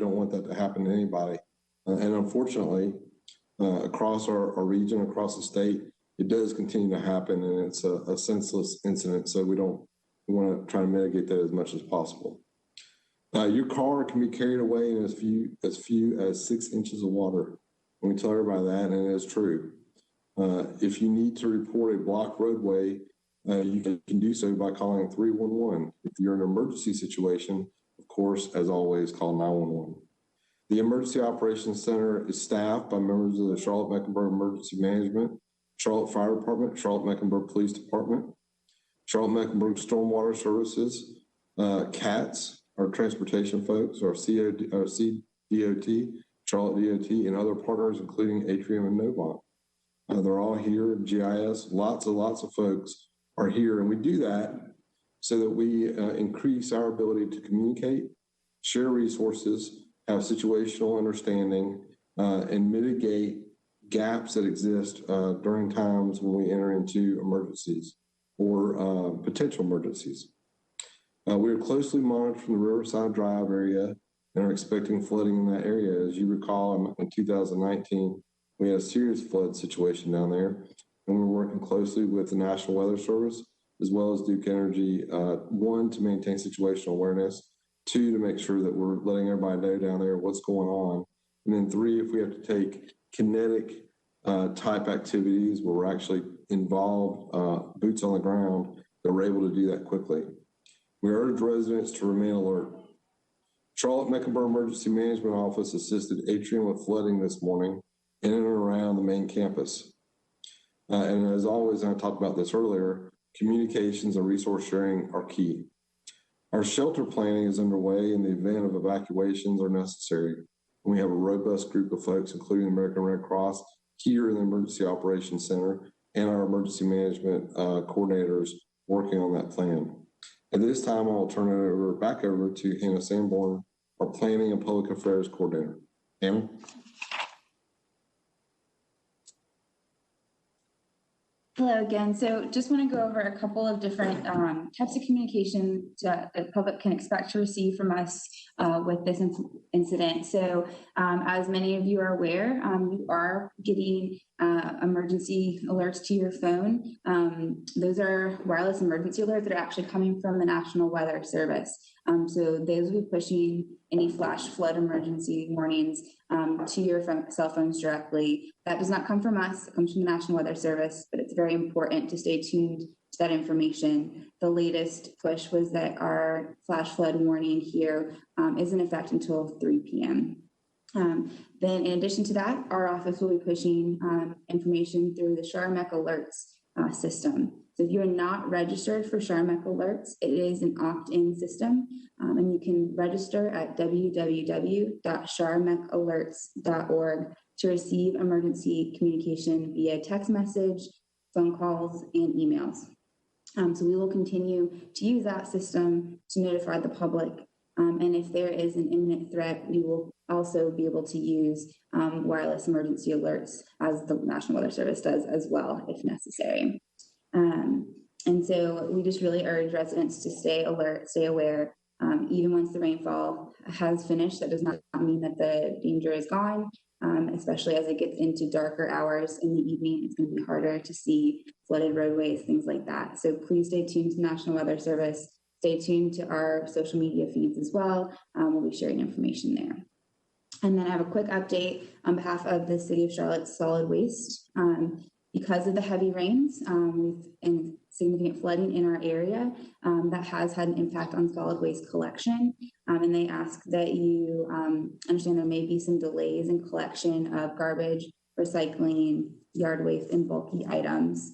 don't want that to happen to anybody. And unfortunately, across our region, across the state, it does continue to happen, and it's a senseless incident. So we want to try to mitigate that as much as possible. Your car can be carried away in as few as 6 inches of water. And we tell everybody that, and it is true. If you need to report a blocked roadway, you can do so by calling 311. If you're in an emergency situation, of course, as always, call 911. The Emergency Operations Center is staffed by members of the Charlotte-Mecklenburg Emergency Management, Charlotte Fire Department, Charlotte-Mecklenburg Police Department, Charlotte-Mecklenburg Stormwater Services, CATS, our transportation folks, our CDOT, Charlotte DOT, and other partners, including Atrium and Novant. They're all here, GIS, lots of folks are here, and we do that so that we increase our ability to communicate, share resources, have situational understanding, and mitigate gaps that exist during times when we enter into emergencies or potential emergencies. We are closely monitored from the Riverside Drive area and are expecting flooding in that area. As you recall, in 2019, we had a serious flood situation down there, and we're working closely with the National Weather Service as well as Duke Energy, one, to maintain situational awareness, two, to make sure that we're letting everybody know down there what's going on, and then three, if we have to take kinetic type activities where we're actually involved, boots on the ground, that we're able to do that quickly. We urge residents to remain alert. Charlotte-Mecklenburg Emergency Management Office assisted Atrium with flooding this morning in and around the main campus. And as always, and I talked about this earlier, communications and resource sharing are key. Our shelter planning is underway in the event of evacuations are necessary. And we have a robust group of folks, including the American Red Cross, here in the Emergency Operations Center and our emergency management coordinators working on that plan. At this time, I'll turn it back over to Hannah Sanborn, our Planning and Public Affairs Coordinator. Hannah? Hello again. So just want to go over a couple of different types of communication that the public can expect to receive from us with this incident. So as many of you are aware, you are getting emergency alerts to your phone. Those are wireless emergency alerts that are actually coming from the National Weather Service. So those will be pushing any flash flood emergency warnings to your cell phones directly. That does not come from us, it comes from the National Weather Service, but it's very important to stay tuned to that information. The latest push was that our flash flood warning here is in effect until 3 p.m. Then in addition to that, our office will be pushing information through the CHARMEC Alerts system. So if you are not registered for CHARMEC Alerts, it is an opt-in system, and you can register at www.charmecalerts.org to receive emergency communication via text message, phone calls, and emails. So we will continue to use that system to notify the public. And if there is an imminent threat, we will also be able to use wireless emergency alerts, as the National Weather Service does as well, if necessary. And so we just really urge residents to stay alert, stay aware. Even once the rainfall has finished, that does not mean that the danger is gone, especially as it gets into darker hours in the evening. It's going to be harder to see flooded roadways, things like that. So please stay tuned to the National Weather Service. Stay tuned to our social media feeds as well. We'll be sharing information there. And then I have a quick update on behalf of the City of Charlotte's solid waste. Because of the heavy rains and significant flooding in our area, that has had an impact on solid waste collection. And they ask that you understand there may be some delays in collection of garbage, recycling, yard waste, and bulky items.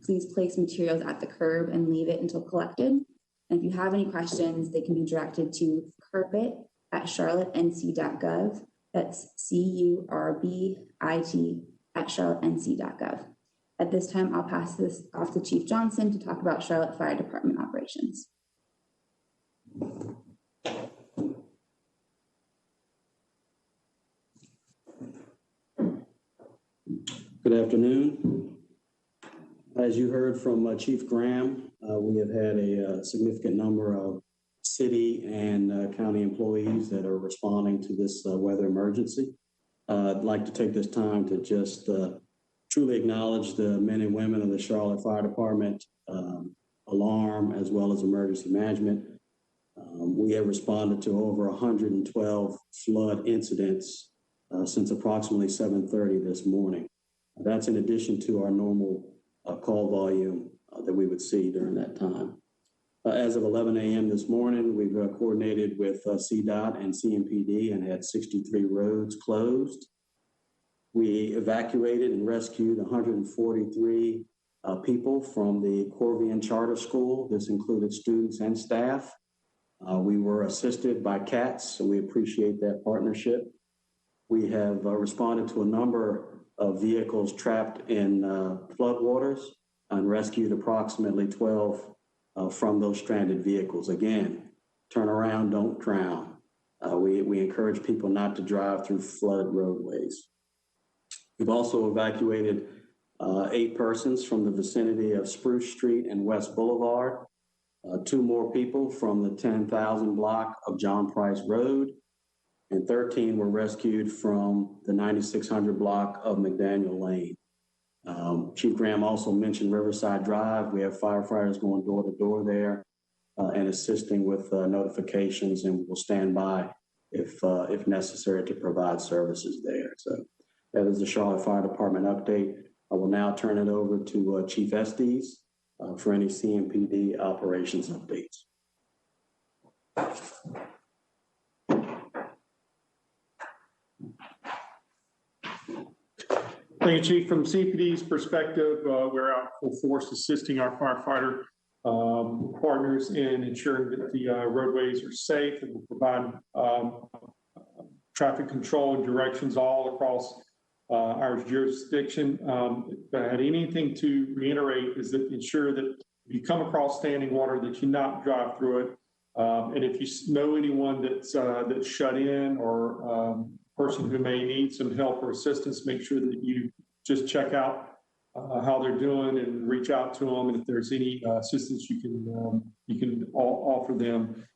Please place materials at the curb and leave it until collected. And if you have any questions, they can be directed to curbit@charlottenc.gov. That's CURBIT@charlottenc.gov. At this time, I'll pass this off to Chief Johnson to talk about Charlotte Fire Department operations. Good afternoon. As you heard from Chief Graham, we have had a significant number of city and county employees that are responding to this weather emergency. I'd like to take this time to just truly acknowledge the men and women of the Charlotte Fire Department, alarm, as well as emergency management. We have responded to over 112 flood incidents since approximately 7:30 this morning. That's in addition to our normal call volume that we would see during that time. As of 11 a.m. this morning, we've coordinated with CDOT and CMPD and had 63 roads closed. We evacuated and rescued 143 people from the Corvian Charter School. This included students and staff. We were assisted by CATS, so we appreciate that partnership. We have responded to a number of vehicles trapped in floodwaters and rescued approximately 12 from those stranded vehicles. Again, turn around, don't drown. We encourage people not to drive through flooded roadways. We've also evacuated 8 persons from the vicinity of Spruce Street and West Boulevard, 2 more people from the 10,000 block of John Price Road, and 13 were rescued from the 9600 block of McDaniel Lane. Chief Graham also mentioned Riverside Drive. We have firefighters going door to door there and assisting with notifications, and we'll stand by if necessary to provide services there. So that is the Charlotte Fire Department update. I will now turn it over to Chief Estes for any CMPD operations updates. Thank you, Chief. From CPD's perspective, we're out full force assisting our firefighter partners in ensuring that the roadways are safe, and will provide traffic control and directions all across our jurisdiction. If I had anything to reiterate is that ensure that if you come across standing water, that you not drive through it. And if you know anyone that's shut in or person who may need some help or assistance, make sure that you just check out how they're doing and reach out to them. And if there's any assistance you can offer them,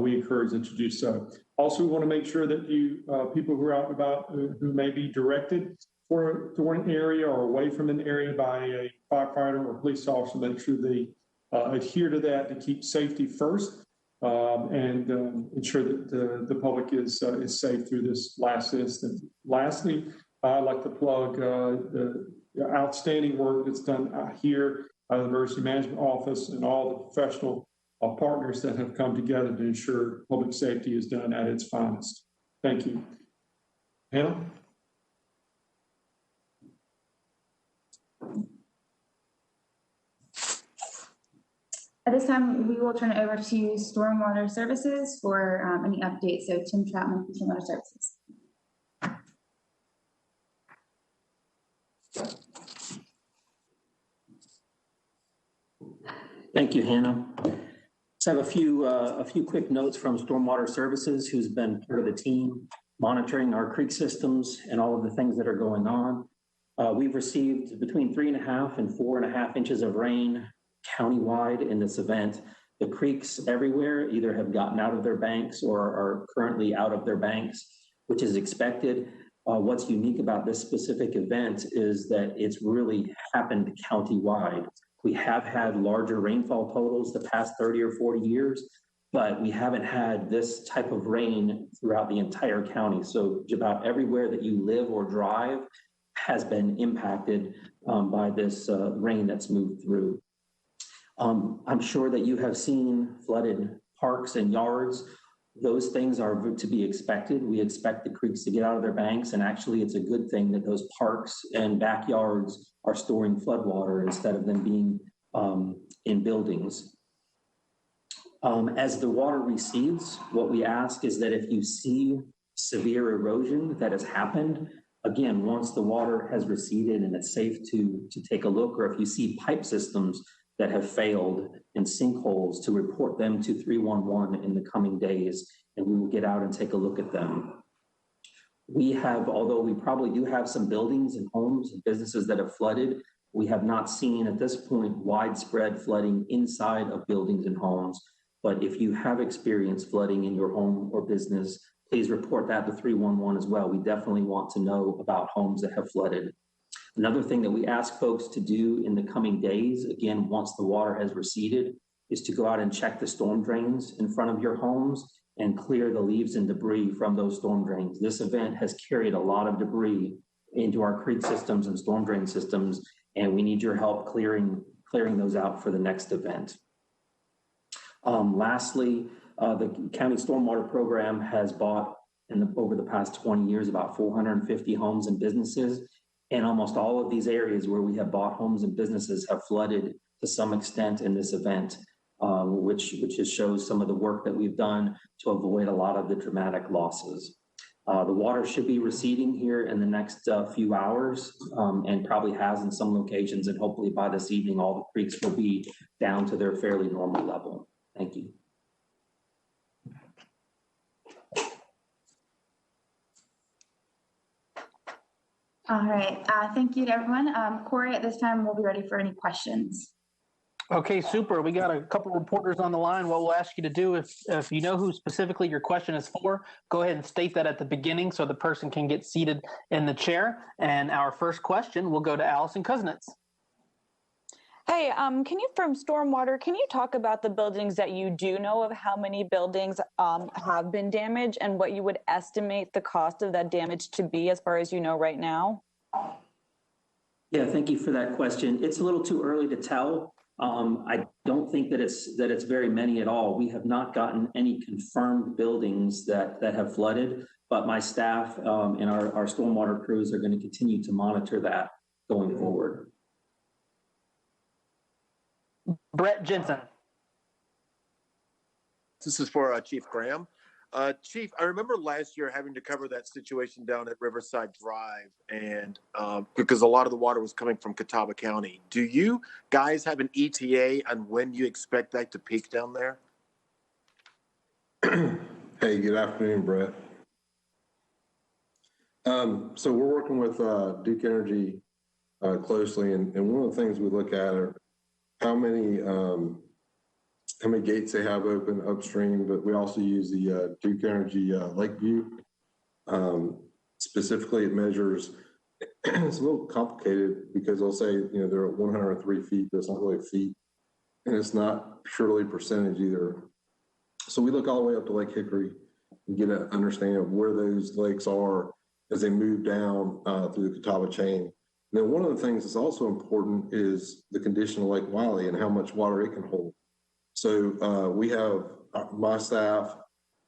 we encourage them to do so. Also, we want to make sure that you people who are out and about who may be directed to an area or away from an area by a firefighter or police officer, make sure they adhere to that to keep safety first. And ensure that the public is safe through this last instance. Lastly, I'd like to plug the outstanding work that's done here by the Emergency Management Office and all the professional partners that have come together to ensure public safety is done at its finest. Thank you. Hannah? At this time, we will turn it over to Stormwater Services for any updates. So Tim Chapman from Stormwater Services. Thank you, Hannah. Just have a few quick notes from Stormwater Services, who's been part of the team monitoring our creek systems and all of the things that are going on. We've received between 3.5 and 4.5 inches of rain countywide in this event. The creeks everywhere either have gotten out of their banks or are currently out of their banks, which is expected. What's unique about this specific event is that it's really happened countywide. We have had larger rainfall totals the past 30 or 40 years, but we haven't had this type of rain throughout the entire county. So about everywhere that you live or drive has been impacted by this rain that's moved through. I'm sure that you have seen flooded parks and yards. Those things are to be expected. We expect the creeks to get out of their banks, and actually it's a good thing that those parks and backyards are storing floodwater instead of them being in buildings. As the water recedes, what we ask is that if you see severe erosion that has happened, again, once the water has receded and it's safe to take a look, or if you see pipe systems that have failed and sinkholes, to report them to 311 in the coming days, and we will get out and take a look at them. We have, although we probably do have some buildings and homes and businesses that have flooded, we have not seen at this point widespread flooding inside of buildings and homes. But if you have experienced flooding in your home or business, please report that to 311 as well. We definitely want to know about homes that have flooded. Another thing that we ask folks to do in the coming days, again, once the water has receded, is to go out and check the storm drains in front of your homes and clear the leaves and debris from those storm drains. This event has carried a lot of debris into our creek systems and storm drain systems, and we need your help clearing those out for the next event. Lastly, the county stormwater program has bought over the past 20 years about 450 homes and businesses, and almost all of these areas where we have bought homes and businesses have flooded to some extent in this event, which just shows some of the work that we've done to avoid a lot of the dramatic losses. The water should be receding here in the next few hours, and probably has in some locations, and hopefully by this evening all the creeks will be down to their fairly normal level. Thank you. All right, thank you to everyone. Corey, at this time, we'll be ready for any questions. Okay, super. We got a couple reporters on the line. What we'll ask you to do, if you know who specifically your question is for, go ahead and state that at the beginning so the person can get seated in the chair. And our first question will go to Allison Kuznets. Hey, from Stormwater, can you talk about the buildings that you do know of, how many buildings have been damaged and what you would estimate the cost of that damage to be as far as you know right now? Yeah, thank you for that question. It's a little too early to tell. I don't think that it's very many at all. We have not gotten any confirmed buildings that have flooded, but my staff and our stormwater crews are going to continue to monitor that going forward. Brett Jensen. This is for Chief Graham. Chief, I remember last year having to cover that situation down at Riverside Drive, and because a lot of the water was coming from Catawba County. Do you guys have an ETA on when you expect that to peak down there? Hey, good afternoon, Brett. So we're working with Duke Energy closely, and one of the things we look at are how many gates they have open upstream, but we also use the Duke Energy Lakeview. Specifically, it measures, it's a little complicated because they'll say, they're at 103 feet, but it's not really feet, and it's not purely percentage either. So we look all the way up to Lake Hickory and get an understanding of where those lakes are as they move down through the Catawba chain. Now, one of the things that's also important is the condition of Lake Wiley and how much water it can hold. So we have my staff,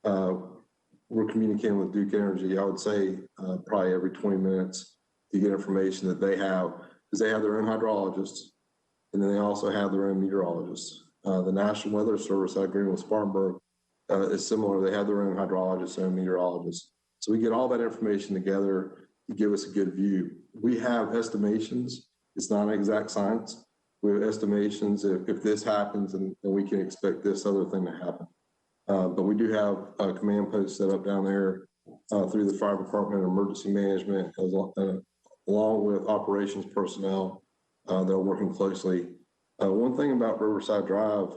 we're communicating with Duke Energy, I would say probably every 20 minutes to get information that they have, because they have their own hydrologists, and then they also have their own meteorologists. The National Weather Service, I agree with Spartanburg, is similar. They have their own hydrologists and meteorologists. So we get all that information together to give us a good view. We have estimations. It's not an exact science. We have estimations. If this happens, and we can expect this other thing to happen. But we do have a command post set up down there through the fire department, emergency management, along with operations personnel that are working closely. One thing about Riverside Drive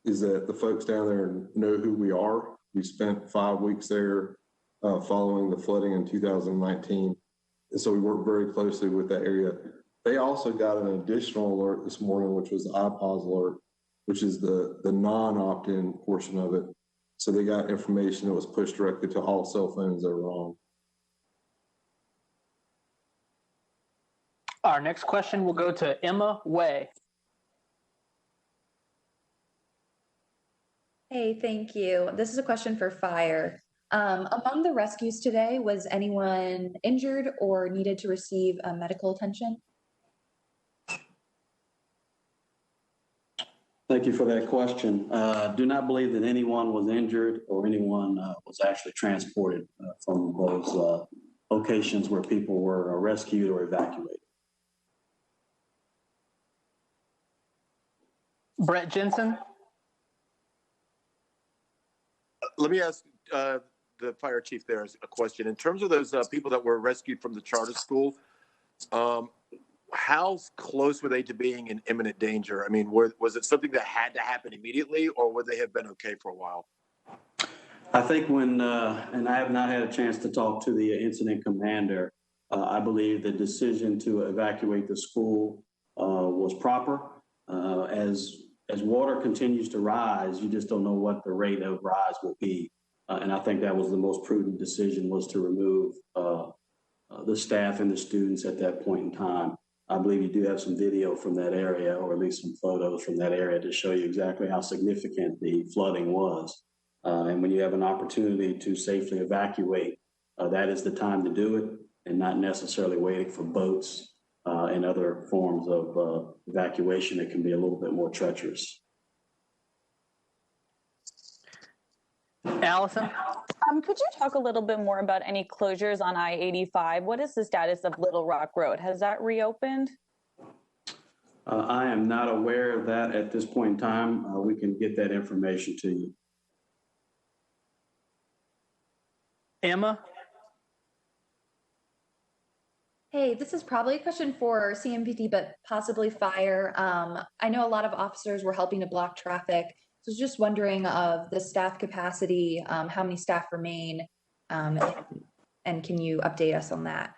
is that the folks down there know who we are. We spent 5 weeks there following the flooding in 2019. And so we work very closely with that area. They also got an additional alert this morning, which was the IPAWS alert, which is the non-opt-in portion of it. So they got information that was pushed directly to all cell phones that were on. Our next question will go to Emma Way. Hey, thank you. This is a question for fire. Among the rescues today, was anyone injured or needed to receive medical attention? Thank you for that question. Do not believe that anyone was injured or anyone was actually transported from those locations where people were rescued or evacuated. Brett Jensen. Let me ask the fire chief there a question. In terms of those people that were rescued from the charter school, how close were they to being in imminent danger? I mean, was it something that had to happen immediately, or would they have been okay for a while? I think when, and I have not had a chance to talk to the incident commander, I believe the decision to evacuate the school was proper. As water continues to rise, you just don't know what the rate of rise will be. And I think that was the most prudent decision, was to remove the staff and the students at that point in time. I believe you do have some video from that area, or at least some photos from that area, to show you exactly how significant the flooding was. And when you have an opportunity to safely evacuate, that is the time to do it, and not necessarily waiting for boats and other forms of evacuation that can be a little bit more treacherous. Allison? Could you talk a little bit more about any closures on I-85? What is the status of Little Rock Road? Has that reopened? I am not aware of that at this point in time. We can get that information to you. Emma? Hey, this is probably a question for CMPD, but possibly fire. I know a lot of officers were helping to block traffic. So I was just wondering of the staff capacity, how many staff remain, and can you update us on that?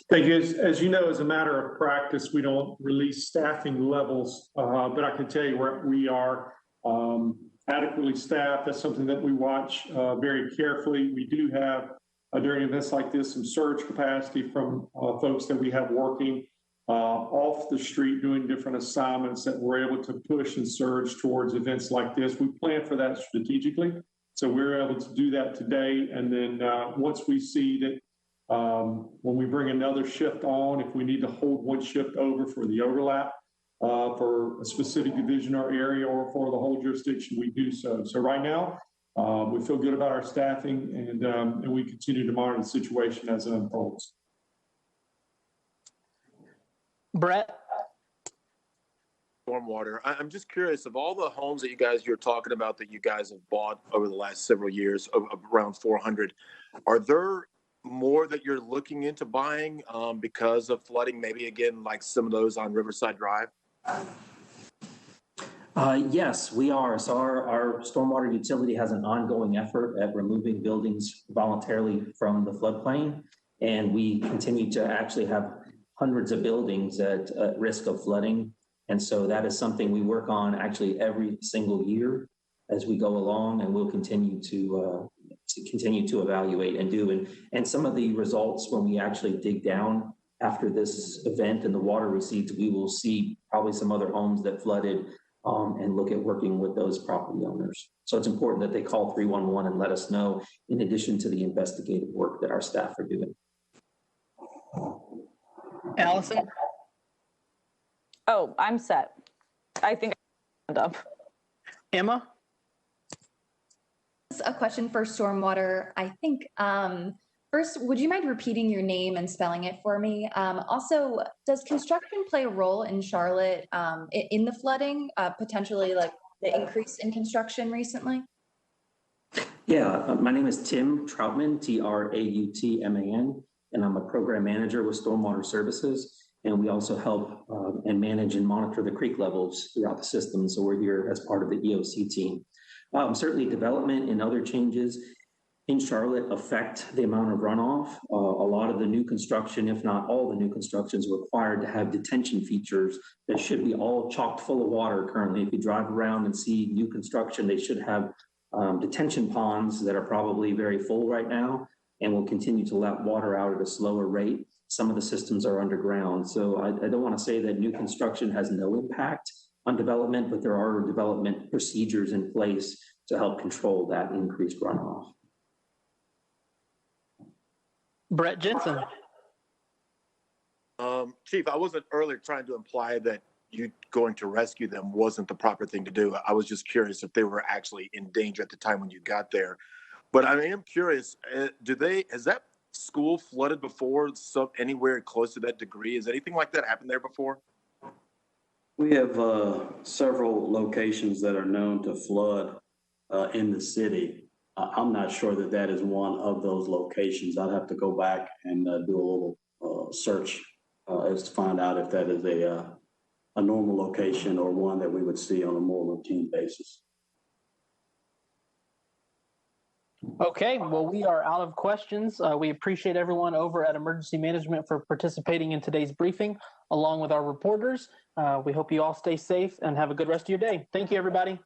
Thank you. As you know, as a matter of practice, we don't release staffing levels, but I can tell you where we are adequately staffed. That's something that we watch very carefully. We do have, during events like this, some surge capacity from folks that we have working off the street doing different assignments that we're able to push and surge towards events like this. We plan for that strategically. So we're able to do that today. And then once we see that when we bring another shift on, if we need to hold one shift over for the overlap for a specific division or area or for the whole jurisdiction, we do so. So right now, we feel good about our staffing, and we continue to monitor the situation as it unfolds. Brett? Stormwater. I'm just curious, of all the homes that you're talking about that you guys have bought over the last several years, of around 400, are there more that you're looking into buying because of flooding, maybe again, like some of those on Riverside Drive? Yes, we are. So our stormwater utility has an ongoing effort at removing buildings voluntarily from the floodplain. And we continue to actually have hundreds of buildings at risk of flooding. And so that is something we work on actually every single year as we go along, and we'll continue to evaluate and do. And some of the results, when we actually dig down after this event and the water recedes, we will see probably some other homes that flooded and look at working with those property owners. So it's important that they call 311 and let us know, in addition to the investigative work that our staff are doing. Allison? Oh, I'm set. I think I up. Emma? A question for stormwater. I think first, would you mind repeating your name and spelling it for me? Also, does construction play a role in Charlotte in the flooding, potentially like the increase in construction recently? Yeah, my name is Tim Troutman, Trautman, and I'm a program manager with Stormwater Services. And we also help and manage and monitor the creek levels throughout the system. So we're here as part of the EOC team. Certainly development and other changes in Charlotte affect the amount of runoff. A lot of the new construction, if not all the new construction, is required to have detention features that should be all chocked full of water currently. If you drive around and see new construction, they should have detention ponds that are probably very full right now and will continue to let water out at a slower rate. Some of the systems are underground. So I don't want to say that new construction has no impact on development, but there are development procedures in place to help control that increased runoff. Brett Jensen? Chief, I wasn't earlier trying to imply that you going to rescue them wasn't the proper thing to do. I was just curious if they were actually in danger at the time when you got there. But I am curious, has that school flooded before, anywhere close to that degree? Has anything like that happened there before? We have several locations that are known to flood in the city. I'm not sure that that is one of those locations. I'd have to go back and do a little search as to find out if that is a normal location or one that we would see on a more routine basis. Okay, well, we are out of questions. We appreciate everyone over at Emergency Management for participating in today's briefing, along with our reporters. We hope you all stay safe and have a good rest of your day. Thank you, everybody.